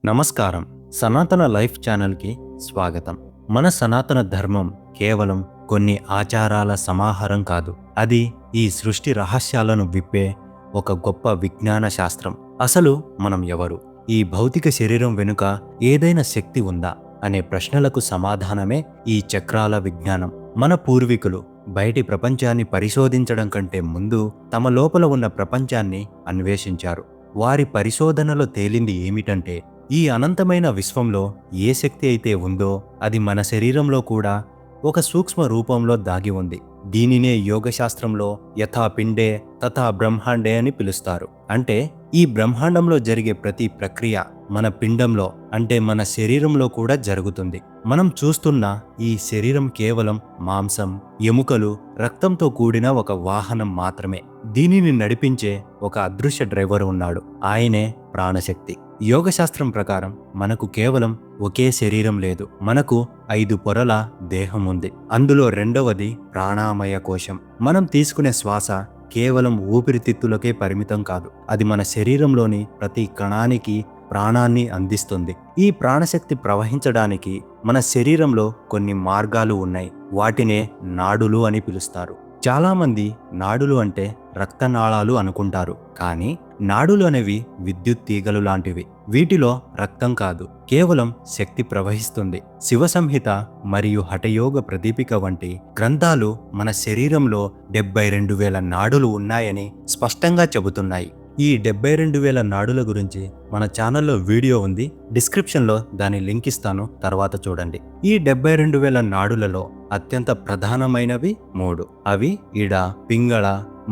నమస్కారం. సనాతన లైఫ్ ఛానల్కి స్వాగతం. మన సనాతన ధర్మం కేవలం కొన్ని ఆచారాల సమాహారం కాదు. అది ఈ సృష్టి రహస్యాలను విప్పే ఒక గొప్ప విజ్ఞాన శాస్త్రం. అసలు మనం ఎవరు? ఈ భౌతిక శరీరం వెనుక ఏదైనా శక్తి ఉందా అనే ప్రశ్నలకు సమాధానమే ఈ చక్రాల విజ్ఞానం. మన పూర్వీకులు బయటి ప్రపంచాన్ని పరిశోధించడం కంటే ముందు తమ లోపల ఉన్న ప్రపంచాన్ని అన్వేషించారు. వారి పరిశోధనలో తేలింది ఏమిటంటే, ఈ అనంతమైన విశ్వంలో ఏ శక్తి అయితే ఉందో అది మన శరీరంలో కూడా ఒక సూక్ష్మ రూపంలో దాగి ఉంది. దీనినే యోగశాస్త్రంలో యథా పిండే తథా బ్రహ్మాండే అని పిలుస్తారు. అంటే ఈ బ్రహ్మాండంలో జరిగే ప్రతి ప్రక్రియ మన పిండంలో అంటే మన శరీరంలో కూడా జరుగుతుంది. మనం చూస్తున్న ఈ శరీరం కేవలం మాంసం, ఎముకలు, రక్తంతో కూడిన ఒక వాహనం మాత్రమే. దీనిని నడిపించే ఒక అదృశ్య డ్రైవర్ ఉన్నాడు. ఆయనే ప్రాణశక్తి. యోగశాస్త్రం ప్రకారం మనకు కేవలం ఒకే శరీరం లేదు. మనకు 5 పొరల దేహం ఉంది. అందులో రెండవది ప్రాణామయ కోశం. మనం తీసుకునే శ్వాస కేవలం ఊపిరితిత్తులకే పరిమితం కాదు. అది మన శరీరంలోని ప్రతి కణానికి ప్రాణాన్ని అందిస్తుంది. ఈ ప్రాణశక్తి ప్రవహించడానికి మన శరీరంలో కొన్ని మార్గాలు ఉన్నాయి. వాటినే నాడులు అని పిలుస్తారు. చాలామంది నాడులు అంటే రక్తనాళాలు అనుకుంటారు. కానీ నాడులు అనేవి విద్యుత్ తీగలు లాంటివి. వీటిలో రక్తం కాదు, కేవలం శక్తి ప్రవహిస్తుంది. శివ సంహిత మరియు హఠయోగ ప్రదీపిక వంటి గ్రంథాలు మన శరీరంలో 72,000 నాడులు ఉన్నాయని స్పష్టంగా చెబుతున్నాయి. ఈ 72,000 నాడుల గురించి మన ఛానల్లో వీడియో ఉంది. డిస్క్రిప్షన్లో దాని లింక్ ఇస్తాను, తర్వాత చూడండి. ఈ 72,000 నాడులలో అత్యంత ప్రధానమైనవి 3. అవి ఇడ, పింగళ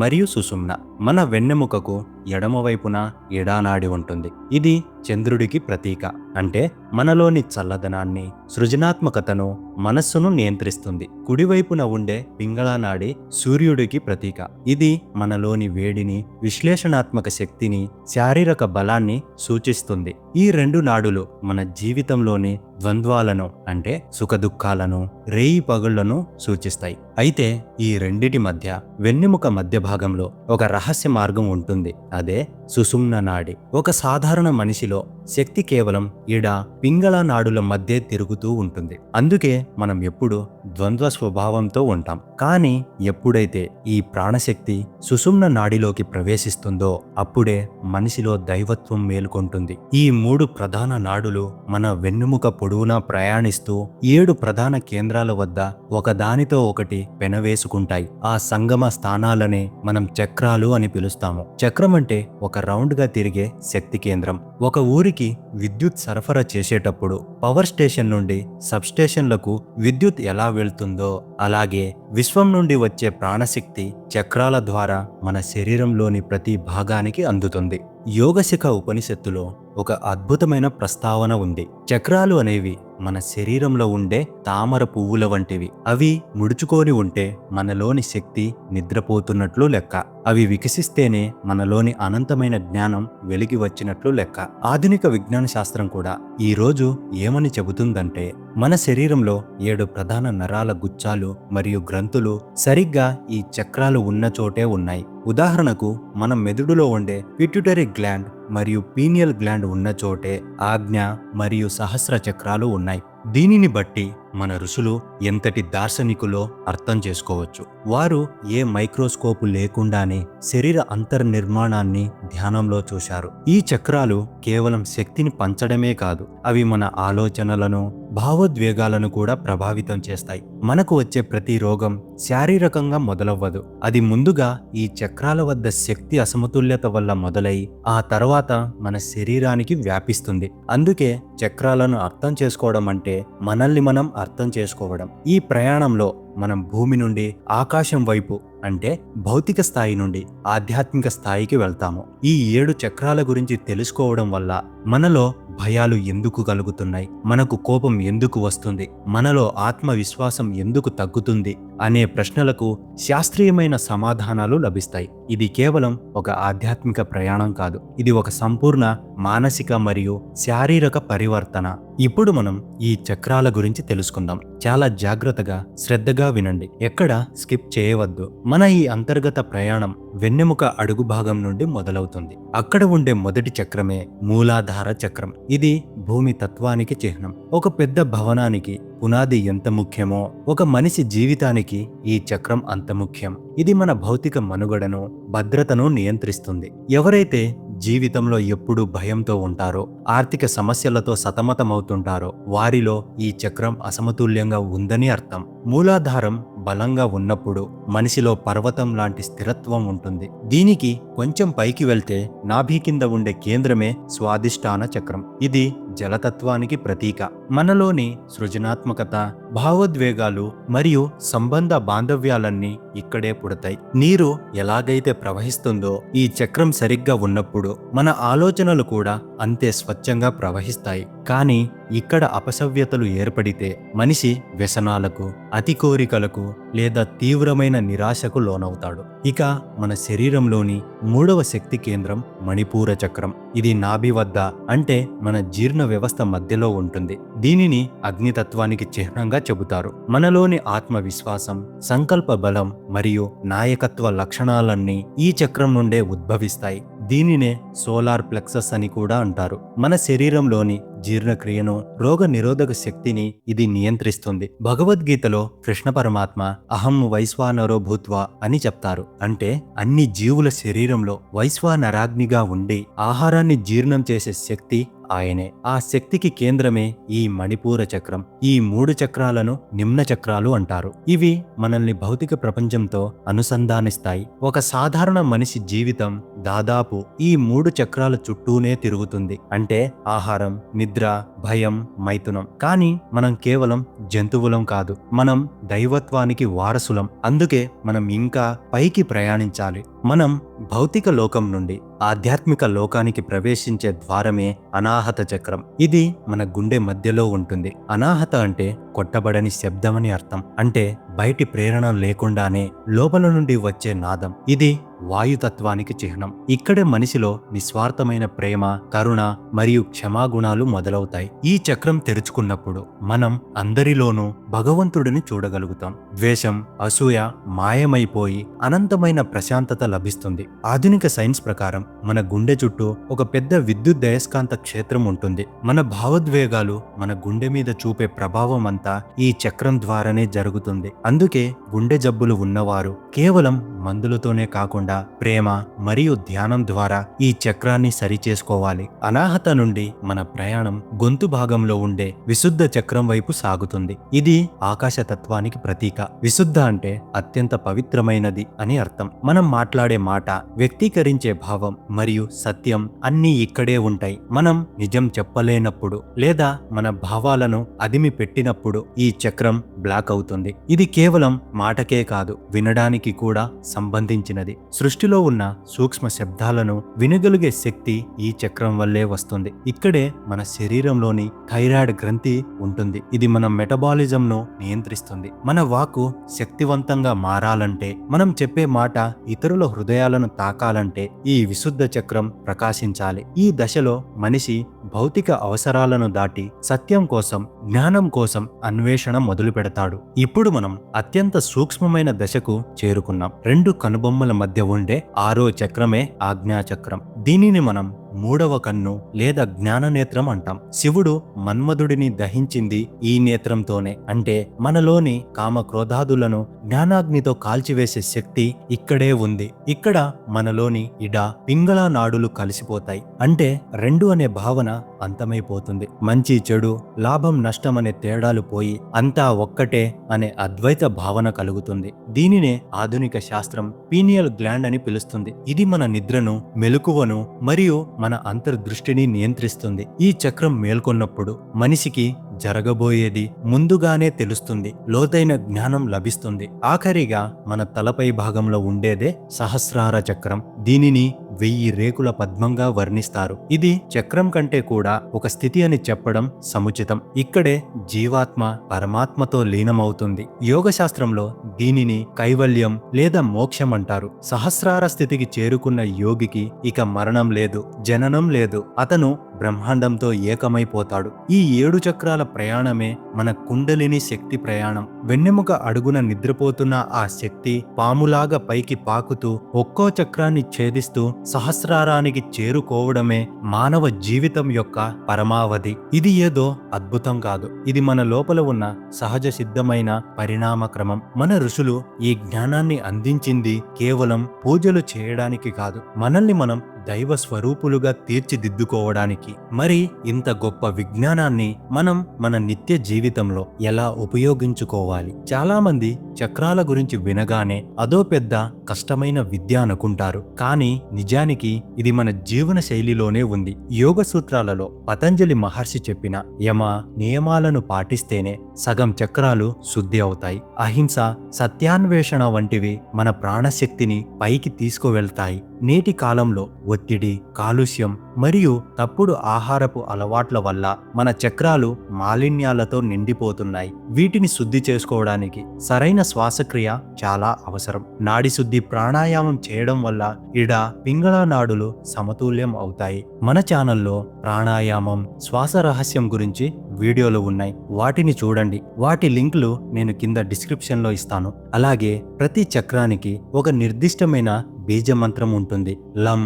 మరియు సుషుమ్న. మన వెన్నెముకకు ఎడమవైపున ఎడానాడి ఉంటుంది. ఇది చంద్రుడికి ప్రతీక. అంటే మనలోని చల్లదనాన్ని, సృజనాత్మకతను, మనస్సును నియంత్రిస్తుంది. కుడివైపున ఉండే పింగళ నాడి సూర్యుడికి ప్రతీక. ఇది మనలోని వేడిని, విశ్లేషణాత్మక శక్తిని, శారీరక బలాన్ని సూచిస్తుంది. ఈ 2 నాడులు మన జీవితంలోని ద్వంద్వాలను అంటే సుఖదుఖాలను, రేయి పగుళ్లను సూచిస్తాయి. అయితే ఈ రెండిటి మధ్య వెన్నెముక మధ్య భాగంలో ఒక రహస్య మార్గం ఉంటుంది. అదే సుషుమ్న నాడి. ఒక సాధారణ మనిషిలో శక్తి కేవలం ఇడ, పింగళ నాడుల మధ్య తిరుగుతూ ఉంటుంది. అందుకే మనం ఎప్పుడు ద్వంద్వ స్వభావంతో ఉంటాం. కానీ ఎప్పుడైతే ఈ ప్రాణశక్తి సుషుమ్న నాడిలోకి ప్రవేశిస్తుందో అప్పుడే మనిషిలో దైవత్వం మేల్కొంటుంది. ఈ 3 ప్రధాన నాడులు మన వెన్నెముక పొడవునా ప్రయాణిస్తూ 7 ప్రధాన కేంద్రాల వద్ద ఒకదానితో ఒకటి పెనవేసుకుంటాయి. ఆ సంగమ స్థానాలనే మనం చక్రాలు అని పిలుస్తాము. చక్రం అంటే ఒక రౌండ్ గా తిరిగే శక్తి కేంద్రం. ఒక ఊరికి విద్యుత్ సరఫరా చేసేటప్పుడు పవర్ స్టేషన్ నుండి సబ్ స్టేషన్లకు విద్యుత్ ఎలా వెళ్తుందో అలాగే విశ్వం నుండి వచ్చే ప్రాణశక్తి చక్రాల ద్వారా మన శరీరంలోని ప్రతి భాగానికి అందుతుంది. యోగశిఖ ఉపనిషత్తులో ఒక అద్భుతమైన ప్రస్తావన ఉంది. చక్రాలు అనేవి మన శరీరంలో ఉండే తామర పువ్వుల వంటివి. అవి ముడుచుకొని ఉంటే మనలోని శక్తి నిద్రపోతున్నట్లు లెక్క. అవి వికసిస్తేనే మనలోని అనంతమైన జ్ఞానం వెలిగి వచ్చినట్లు లెక్క. ఆధునిక విజ్ఞాన శాస్త్రం కూడా ఈ రోజు ఏమని చెబుతుందంటే, మన శరీరంలో 7 ప్రధాన నరాల గుచ్చాలు మరియు గ్రంథులు సరిగ్గా ఈ చక్రాలు ఉన్న చోటే ఉన్నాయి. ఉదాహరణకు మన మెదడులో ఉండే పిట్యూటరీ గ్లాండ్ మరియు పీనియల్ గ్లాండ్ ఉన్న చోటే ఆజ్ఞ మరియు సహస్ర చక్రాలు ఉన్నాయి. దీనిని బట్టి మన ఋషులు ఎంతటి దార్శనికులో అర్థం చేసుకోవచ్చు. వారు ఏ మైక్రోస్కోపు లేకుండానే శరీర అంతర్నిర్మాణాన్ని ధ్యానంలో చూశారు. ఈ చక్రాలు కేవలం శక్తిని పంచడమే కాదు, అవి మన ఆలోచనలను, భావోద్వేగాలను కూడా ప్రభావితం చేస్తాయి. మనకు వచ్చే ప్రతి రోగం శారీరకంగా మొదలవ్వదు. అది ముందుగా ఈ చక్రాల వద్ద శక్తి అసమతుల్యత వల్ల మొదలై ఆ తర్వాత మన శరీరానికి వ్యాపిస్తుంది. అందుకే చక్రాలను అర్థం చేసుకోవడం అంటే మనల్ని మనం అర్థం చేసుకోవడం. ఈ ప్రయాణంలో మనం భూమి నుండి ఆకాశం వైపు అంటే భౌతిక స్థాయి నుండి ఆధ్యాత్మిక స్థాయికి వెళ్తాము. ఈ 7 చక్రాల గురించి తెలుసుకోవడం వల్ల మనలో భయాలు ఎందుకు కలుగుతున్నాయి, మనకు కోపం ఎందుకు వస్తుంది, మనలో ఆత్మవిశ్వాసం ఎందుకు తగ్గుతుంది అనే ప్రశ్నలకు శాస్త్రీయమైన సమాధానాలు లభిస్తాయి. ఇది కేవలం ఒక ఆధ్యాత్మిక ప్రయాణం కాదు, ఇది ఒక సంపూర్ణ మానసిక మరియు శారీరక పరివర్తన. ఇప్పుడు మనం ఈ చక్రాల గురించి తెలుసుకుందాం. చాలా జాగ్రత్తగా శ్రద్ధగా వినండి, ఎక్కడ స్కిప్ చేయవద్దు. మన ఈ అంతర్గత ప్రయాణం వెన్నెముక అడుగు భాగం నుండి మొదలవుతుంది. అక్కడ ఉండే మొదటి చక్రమే మూలాధార చక్రం. ఇది భూమి తత్వానికి చిహ్నం. ఒక పెద్ద భవనానికి పునాది ఎంత ముఖ్యమో ఒక మనిషి జీవితానికి ఈ చక్రం అంత ముఖ్యం. ఇది మన భౌతిక మనుగడను, భద్రతను నియంత్రిస్తుంది. ఎవరైతే జీవితంలో ఎప్పుడూ భయంతో ఉంటారో, ఆర్థిక సమస్యలతో సతమతమవుతుంటారో వారిలో ఈ చక్రం అసమతుల్యంగా ఉందని అర్థం. మూలాధారం బలంగా ఉన్నప్పుడు మనిషిలో పర్వతం లాంటి స్థిరత్వం ఉంటుంది. దీనికి కొంచెం పైకి వెళ్తే నాభి కింద ఉండే కేంద్రమే స్వాదిష్టాన చక్రం. ఇది జలతత్వానికి ప్రతీక. మనలోని సృజనాత్మకత, భావోద్వేగాలు మరియు సంబంధ బాంధవ్యాలన్నీ ఇక్కడే పుడతాయి. నీరు ఎలాగైతే ప్రవహిస్తుందో ఈ చక్రం సరిగ్గా ఉన్నప్పుడు మన ఆలోచనలు కూడా అంతే స్వచ్ఛంగా ప్రవహిస్తాయి. కానీ ఇక్కడ అపసవ్యతలు ఏర్పడితే మనిషి వ్యసనాలకు, అతి కోరికలకు లేదా తీవ్రమైన నిరాశకు లోనవుతాడు. ఇక మన శరీరంలోని మూడవ శక్తి కేంద్రం మణిపూర చక్రం. ఇది నాభి వద్ద, అంటే మన జీర్ణ వ్యవస్థ మధ్యలో ఉంటుంది. దీనిని అగ్నితత్వానికి చిహ్నంగా చెబుతారు. మనలోని ఆత్మవిశ్వాసం, సంకల్ప బలం మరియు నాయకత్వ లక్షణాలన్నీ ఈ చక్రం నుండే ఉద్భవిస్తాయి. దీనినే సోలార్ ప్లెక్సస్ అని కూడా అంటారు. మన శరీరంలోని జీర్ణక్రియను, రోగ నిరోధక శక్తిని ఇది నియంత్రిస్తుంది. భగవద్గీతలో కృష్ణ పరమాత్మ అహం వైశ్వానరో భూత్వా అని చెప్తారు. అంటే అన్ని జీవుల శరీరంలో వైశ్వానరాగ్నిగా ఉండి ఆహారాన్ని జీర్ణం చేసే శక్తి ఆయనే. ఆ శక్తికి కేంద్రమే ఈ మణిపూర చక్రం. ఈ మూడు చక్రాలను నిమ్న చక్రాలు అంటారు. ఇవి మనల్ని భౌతిక ప్రపంచంతో అనుసంధానిస్తాయి. ఒక సాధారణ మనిషి జీవితం దాదాపు ఈ మూడు చక్రాల చుట్టూనే తిరుగుతుంది. అంటే ఆహారం, నిద్ర, భయం, మైథునం. కానీ మనం కేవలం జంతువులం కాదు, మనం దైవత్వానికి వారసులం. అందుకే మనం ఇంకా పైకి ప్రయాణించాలి. మనం భౌతిక లోకం నుండి ఆధ్యాత్మిక లోకానికి ప్రవేశించే ద్వారమే అనాహత చక్రం. ఇది మన గుండె మధ్యలో ఉంటుంది. అనాహత అంటే కొట్టబడని శబ్దమని అర్థం. అంటే బయటి ప్రేరణ లేకుండానే లోపల నుండి వచ్చే నాదం. ఇది వాయుతత్వానికి చిహ్నం. ఇక్కడే మనిషిలో నిస్వార్థమైన ప్రేమ, కరుణ మరియు క్షమాగుణాలు మొదలవుతాయి. ఈ చక్రం తెరుచుకున్నప్పుడు మనం అందరిలోనూ భగవంతుడిని చూడగలుగుతాం. ద్వేషం, అసూయ మాయమైపోయి అనంతమైన ప్రశాంతత లభిస్తుంది. ఆధునిక సైన్స్ ప్రకారం మన గుండె చుట్టూ ఒక పెద్ద విద్యుత్ దయస్కాంత క్షేత్రం ఉంటుంది. మన భావోద్వేగాలు మన గుండె మీద చూపే ప్రభావం అంతా ఈ చక్రం ద్వారానే జరుగుతుంది. అందుకే గుండె జబ్బులు ఉన్నవారు కేవలం మందులతోనే కాకుండా ప్రేమ మరియు ధ్యానం ద్వారా ఈ చక్రాన్ని సరిచేసుకోవాలి. అనాహత నుండి మన ప్రయాణం గొంతు భాగంలో ఉండే విశుద్ధ చక్రం వైపు సాగుతుంది. ఇది ఆకాశతత్వానికి ప్రతీక. విశుద్ధ అంటే అత్యంత పవిత్రమైనది అని అర్థం. మనం మాట్లాడే మాట, వ్యక్తీకరించే భావం మరియు సత్యం అన్నీ ఇక్కడే ఉంటాయి. మనం నిజం చెప్పలేనప్పుడు లేదా మన భావాలను అదిమి పెట్టినప్పుడు ఈ చక్రం బ్లాక్ అవుతుంది. ఇది కేవలం మాటకే కాదు, వినడానికి కూడా సంబంధించినది. సృష్టిలో ఉన్న సూక్ష్మ శబ్దాలను వినగలిగే శక్తి ఈ చక్రం వల్లే వస్తుంది. ఇక్కడే మన శరీరంలోని థైరాయిడ్ గ్రంథి ఉంటుంది. ఇది మన మెటబాలిజంను నియంత్రిస్తుంది. మన వాక్కు శక్తివంతంగా మారాలంటే, మనం చెప్పే మాట ఇతరుల హృదయాలను తాకాలంటే ఈ విశుద్ధ చక్రం ప్రకాశించాలి. ఈ దశలో మనిషి భౌతిక అవసరాలను దాటి సత్యం కోసం, జ్ఞానం కోసం అన్వేషణ మొదలు పెడతాడు. ఇప్పుడు మనం అత్యంత సూక్ష్మమైన దశకు చేరుకున్నాం. రెండు కనుబొమ్మల మధ్య ఉండే ఆరో చక్రమే ఆజ్ఞాచక్రం. దీనిని మనం మూడవ కన్ను లేదా జ్ఞాననేత్రం అంటాం. శివుడు మన్మధుడిని దహించింది ఈ నేత్రంతోనే. అంటే మనలోని కామ క్రోధాదులను జ్ఞానాగ్నితో కాల్చివేసే శక్తి ఇక్కడే ఉంది. ఇక్కడ మనలోని ఇడ, పింగళ నాడులు కలిసిపోతాయి. అంటే రెండు అనే భావన అంతమైపోతుంది. మంచి చెడు, లాభం నష్టం అనే తేడాలు పోయి అంతా ఒక్కటే అనే అద్వైత భావన కలుగుతుంది. దీనినే ఆధునిక శాస్త్రం పీనియల్ గ్లాండ్ అని పిలుస్తుంది. ఇది మన నిద్రను, మెలకువను మరియు మన అంతర్దృష్టిని నియంత్రిస్తుంది. ఈ చక్రం మేల్కొన్నప్పుడు మనిషికి జరగబోయేది ముందుగానే తెలుస్తుంది. లోతైన జ్ఞానం లభిస్తుంది. ఆఖరిగా మన తలపై భాగంలో ఉండేదే సహస్రార చక్రం. దీనిని 1000 రేకుల పద్మంగా వర్ణిస్తారు. ఇది చక్రం కంటే కూడా ఒక స్థితి అని చెప్పడం సముచితం. ఇక్కడే జీవాత్మ పరమాత్మతో లీనమవుతుంది. యోగ శాస్త్రంలో దీనిని కైవల్యం లేదా మోక్షం అంటారు. సహస్రార స్థితికి చేరుకున్న యోగికి ఇక మరణం లేదు, జననం లేదు. అతను బ్రహ్మాండంతో ఏకమైపోతాడు. ఈ 7 చక్రాల ప్రయాణమే మన కుండలిని శక్తి ప్రయాణం. వెన్నెముక అడుగున నిద్రపోతున్న ఆ శక్తి పాములాగా పైకి పాకుతూ ఒక్కో చక్రాన్ని ఛేదిస్తూ సహస్రారానికి చేరుకోవడమే మానవ జీవితం యొక్క పరమావధి. ఇది ఏదో అద్భుతం కాదు. ఇది మన లోపల ఉన్న సహజ సిద్ధమైన పరిణామ క్రమం. మన ఋషులు ఈ జ్ఞానాన్ని అందించింది కేవలం పూజలు చేయడానికి కాదు, మనల్ని మనం దైవ స్వరూపులుగా తీర్చిదిద్దుకోవడానికి. మరి ఇంత గొప్ప విజ్ఞానాన్ని మనం మన నిత్య జీవితంలో ఎలా ఉపయోగించుకోవాలి? చాలా మంది చక్రాల గురించి వినగానే అదో పెద్ద కష్టమైన విద్య అనుకుంటారు. కానీ నిజానికి ఇది మన జీవన శైలిలోనే ఉంది. యోగ సూత్రాలలో పతంజలి మహర్షి చెప్పిన యమ నియమాలను పాటిస్తేనే సగం చక్రాలు శుద్ధి అవుతాయి. అహింస, సత్యాన్వేషణ వంటివి మన ప్రాణశక్తిని పైకి తీసుకువెళ్తాయి. నేటి కాలంలో ఒత్తిడి, కాలుష్యం మరియు తప్పుడు ఆహారపు అలవాట్ల వల్ల మన చక్రాలు మాలిన్యాలతో నిండిపోతున్నాయి. వీటిని శుద్ధి చేసుకోవడానికి సరైన శ్వాసక్రియ చాలా అవసరం. నాడి శుద్ధి ప్రాణాయామం చేయడం వల్ల ఇడ పింగళ నాడులు సమతుల్యం అవుతాయి. మన ఛానల్లో ప్రాణాయామం, శ్వాస రహస్యం గురించి వీడియోలు ఉన్నాయి, వాటిని చూడండి. వాటి లింకులు నేను కింద డిస్క్రిప్షన్ లో ఇస్తాను. అలాగే ప్రతి చక్రానికి ఒక నిర్దిష్టమైన బీజమంత్రం ఉంటుంది. లం,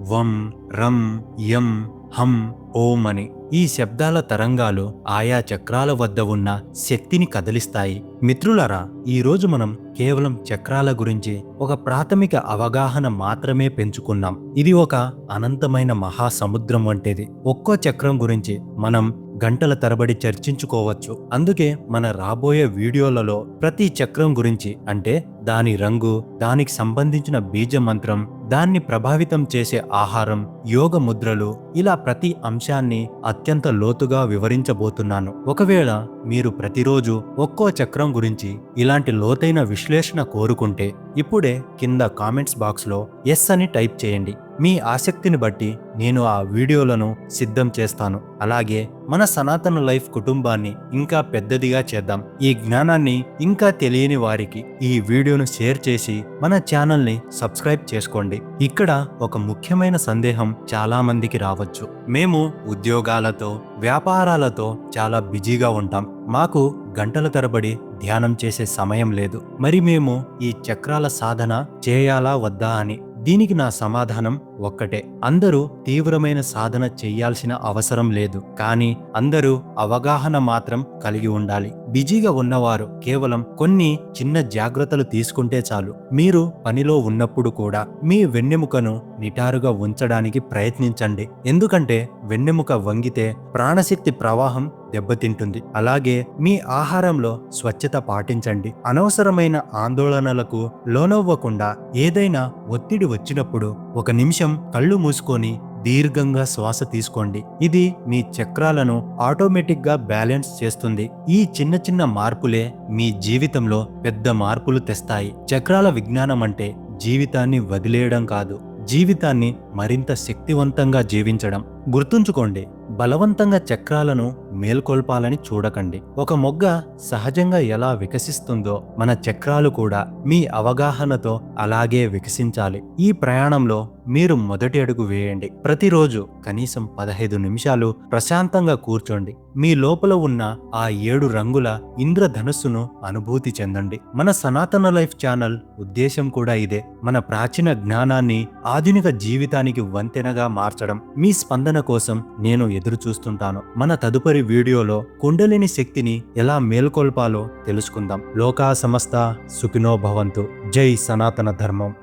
వం, రం, యం, హం, ఓం అని. ఈ శబ్దాల తరంగాలు ఆయా చక్రాల వద్ద ఉన్న శక్తిని కదిలిస్తాయి. మిత్రులారా, ఈరోజు మనం కేవలం చక్రాల గురించి ఒక ప్రాథమిక అవగాహన మాత్రమే పెంచుకున్నాం. ఇది ఒక అనంతమైన మహాసముద్రం వంటిది. ఒక్కో చక్రం గురించి మనం గంటల తరబడి చర్చించుకోవచ్చు. అందుకే మన రాబోయే వీడియోలలో ప్రతి చక్రం గురించి, అంటే దాని రంగు, దానికి సంబంధించిన బీజ మంత్రం, దాన్ని ప్రభావితం చేసే ఆహారం, యోగ ముద్రలు, ఇలా ప్రతి అంశాన్ని అత్యంత లోతుగా వివరించబోతున్నాను. ఒకవేళ మీరు ప్రతిరోజు ఒక్కో చక్రం గురించి ఇలాంటి లోతైన విశ్లేషణ కోరుకుంటే ఇప్పుడే కింద కామెంట్స్ బాక్స్లో ఎస్ అని టైప్ చేయండి. మీ ఆసక్తిని బట్టి నేను ఆ వీడియోలను సిద్ధం చేస్తాను. అలాగే మన సనాతన లైఫ్ కుటుంబాన్ని ఇంకా పెద్దదిగా చేద్దాం. ఈ జ్ఞానాన్ని ఇంకా తెలియని వారికి ఈ వీడియోను షేర్ చేసి మన ఛానల్ని సబ్స్క్రైబ్ చేసుకోండి. ఇక్కడ ఒక ముఖ్యమైన సందేహం చాలా మందికి రావచ్చు. మేము ఉద్యోగాలతో, వ్యాపారాలతో చాలా బిజీగా ఉంటాం. మాకు గంటల తరబడి ధ్యానం చేసే సమయం లేదు. మరి మేము ఈ చక్రాల సాధన చేయాలా వద్దా అని. దీనికి నా సమాధానం ఒక్కటే. అందరూ తీవ్రమైన సాధన చెయ్యాల్సిన అవసరం లేదు, కానీ అందరూ అవగాహన మాత్రం కలిగి ఉండాలి. బిజీగా ఉన్నవారు కేవలం కొన్ని చిన్న జాగ్రత్తలు తీసుకుంటే చాలు. మీరు పనిలో ఉన్నప్పుడు కూడా మీ వెన్నెముకను నిటారుగా ఉంచడానికి ప్రయత్నించండి. ఎందుకంటే వెన్నెముక వంగితే ప్రాణశక్తి ప్రవాహం దెబ్బతింటుంది. అలాగే మీ ఆహారంలో స్వచ్ఛత పాటించండి. అనవసరమైన ఆందోళనలకు లోనవ్వకుండా ఏదైనా ఒత్తిడి వచ్చినప్పుడు 1 నిమిషం కళ్ళు మూసుకొని దీర్ఘంగా శ్వాస తీసుకోండి. ఇది మీ చక్రాలను ఆటోమేటిక్గా బ్యాలెన్స్ చేస్తుంది. ఈ చిన్న చిన్న మార్పులే మీ జీవితంలో పెద్ద మార్పులు తెస్తాయి. చక్రాల విజ్ఞానం అంటే జీవితాన్ని వదిలేయడం కాదు, జీవితాన్ని మరింత శక్తివంతంగా జీవించడం. గుర్తుంచుకోండి, బలవంతంగా చక్రాలను మేల్కొల్పాలని చూడకండి. ఒక మొగ్గ సహజంగా ఎలా వికసిస్తుందో మన చక్రాలు కూడా మీ అవగాహనతో అలాగే వికసించాలి. ఈ ప్రయాణంలో మీరు మొదటి అడుగు వేయండి. ప్రతిరోజు కనీసం 15 నిమిషాలు ప్రశాంతంగా కూర్చోండి. మీ లోపల ఉన్న ఆ 7 రంగుల ఇంద్రధనుస్సును అనుభూతి చెందండి. మన సనాతన లైఫ్ ఛానల్ ఉద్దేశం కూడా ఇదే. మన ప్రాచీన జ్ఞానాన్ని ఆధునిక జీవితానికి వంతెనగా మార్చడం. మీ స్పందన కోసం నేను ఎదురు చూస్తుంటాను. మన తదుపరి వీడియోలో కుండలిని శక్తిని ఎలా మేల్కొల్పాలో తెలుసుకుందాం. లోకా సమస్త సుఖినో భవంతు. జై సనాతన ధర్మం.